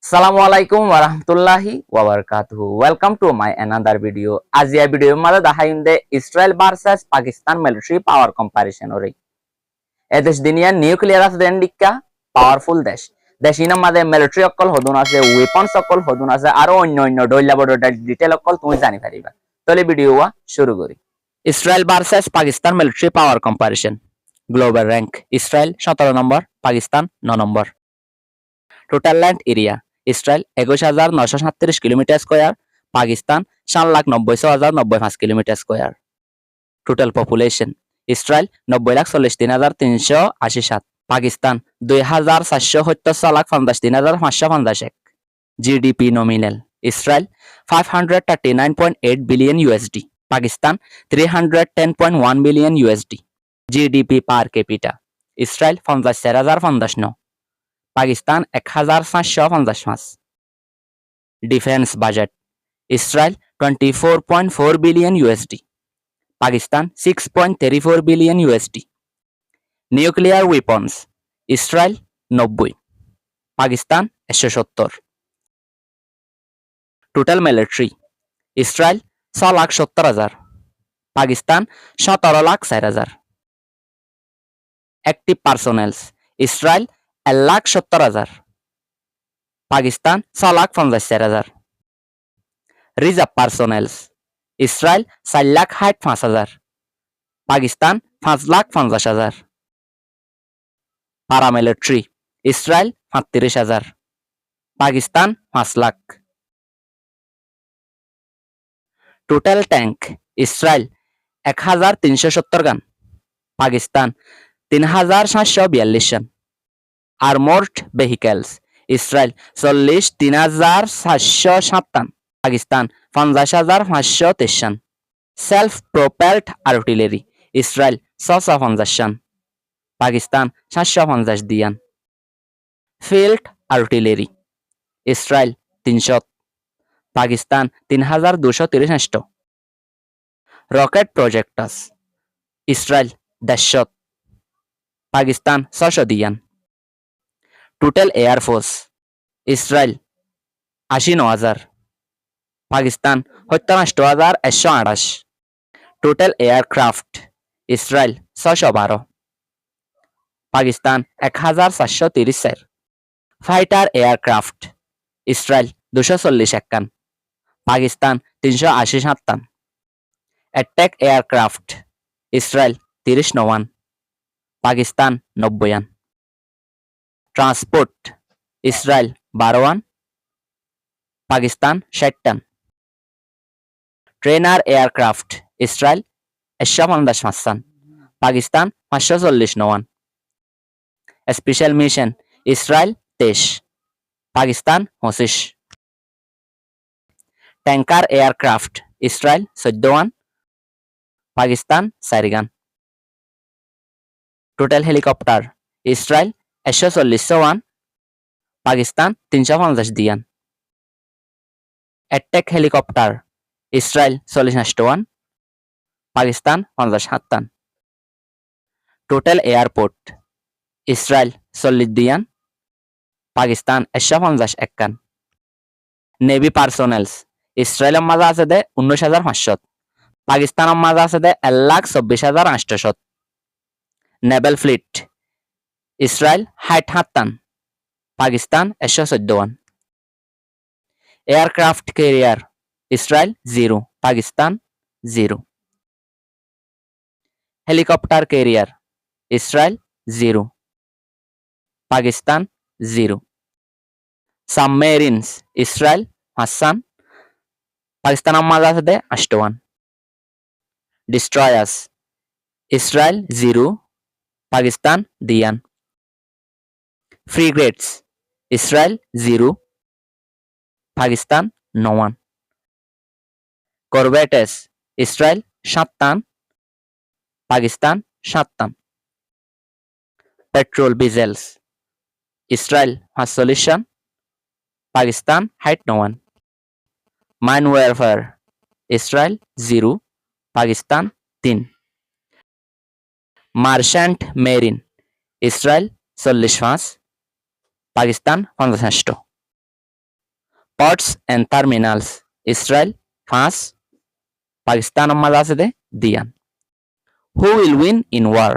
Assalamu alaikum warahmatullahi wabarakatuh. Welcome to my another video. আজি এই ভিডিওর মধ্যে দেখাইম দে Israel versus Pakistan military power comparison ওরে। এই দেশ দুনিয়ার নিউক্লিয়ার আছে দেন্ডিকা পাওয়ারফুল দেশ। দেশ ইনার মধ্যে মিলিটারি অকল হদুন আছে, ওয়েপনস অকল হদুন আছে, আরো অন্য ডইলা বড় ডিটেল অকল তুমি জানি পারিবা। তাহলে ভিডিও শুরু করি। Israel versus Pakistan military power comparison. Global rank Israel 17 number, Pakistan 9 number. Total land area Israel 21,937 kilometre square, Pakistan 7,90,905 kilometre square. Total population Israel 90,43,387, Pakistan 2,477,53,551। GDP nominal Israel 539.8 billion USD, Pakistan 310.1 billion USD. GDP per capita Israel 54,059, Pakistan 1,455। Defence budget Israel 24.4 billion USD, Pakistan 6.34 billion USD. Nuclear weapons Israel 90, Pakistan 170। Total military Israel 6,70,000, Pakistan 17,04,000। Active personnels Israel 1,70,000, Pakistan 6,50,000। Reserve personnels Israel 4,65,000, Pakistan 5,50,000। Paramilitary Israel 35,000, Pakistan 5 lakh. Total tank Israel 1,370 গান, পাকিস্তান 3,742 গান। Armoured vehicles Israel 43,457, Pakistan 50,523। Self propelled artillery Israel 650, Pakistan 750 দিয়ান। Field artillery Israel 300, Pakistan 3,263। Rocket projectors Israel 150, Pakistan 600 দিয়ান। Total air force Israel 89,000, Pakistan 77,128। Total aircraft Israel 612, Pakistan 1,430। Fighter aircraft Israel 240 Pakistan 380। Attack aircraft Israel 30 Pakistan 90। Transport Israel 12, Pakistan 60। Trainer aircraft Israel 150, Pakistan 540। Special mission Israel 23, Pakistan 25। Tanker aircraft Israel 14, Pakistan 4 total helicopter Israel 140, Pakistan 350 দিয়ান। Attack helicopter Israel 40, Pakistan 57। Total airport Israel 40 দিয়ান, Pakistan 150 navy personnels ইসরায়েলের মাঝে আছে দে 19,500, পাকিস্তানের মাঝে আছে দে 1,24,800। Naval fleet Israel 60, Pakistan 114। Aircraft carrier Israel 0, Pakistan 0। Helicopter carrier Israel 0, Pakistan 0। Submarines Israel 5, পাকিস্তানের মাঝে আছে দে 8। ডিস্ট্রয়ার্স ইসরায়েল 0, পাকিস্তান দিয়ান। Frigates Israel 0, Pakistan 9। Corvettes Israel 7, Pakistan 7। Patrol vessels Israel 45, Pakistan 69। Mine warfare Israel 0, Pakistan 3। Merchant marine Israel 45, Pakistan 50। ports and terminals Israel 5 Pakistan মাঝে আছে দে দিয়ান Who will win in war